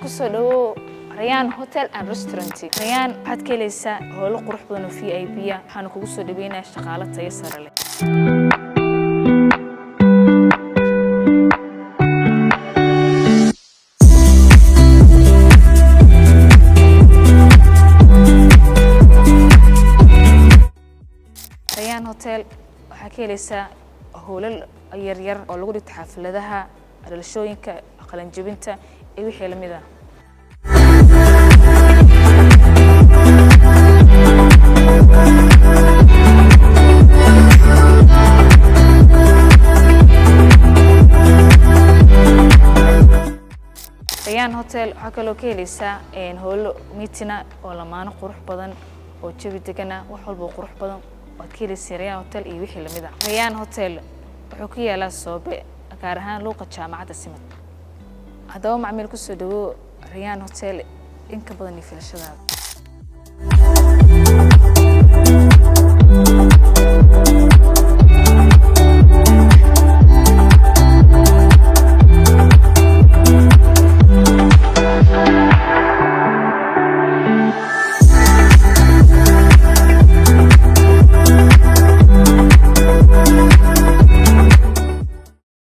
kusoo dhawo Rayaan Hotel and Restaurant. Rayaan waxaad ka helaysaa hawlo qurux badan oo VIP ah. Waxaan kugu soo dhaweynaa shaqaale tayo sare leh. Rayaan Hotel waxaa ka helaysaa hawlo yar oo lagu dhigto xafladaha, dhalashooyinka, qalan jabinta iyo wixii la mid ah. Rayaan Hotel waxaa kaloo ka helaysaa hawlo meeting oo lamaano qurux badan oo jawi degan wax walba qurux badan oo ka helaysaa Rayaan Hotel iyo wixii la mid ah. Rayaan Hotel wuxuu ku yaalaa Soobe gaar ahaan luuqa jaamacadda Simad. haddaba macmiil ku soo dhawo Rayaan Hotel in ka badan filashadaada.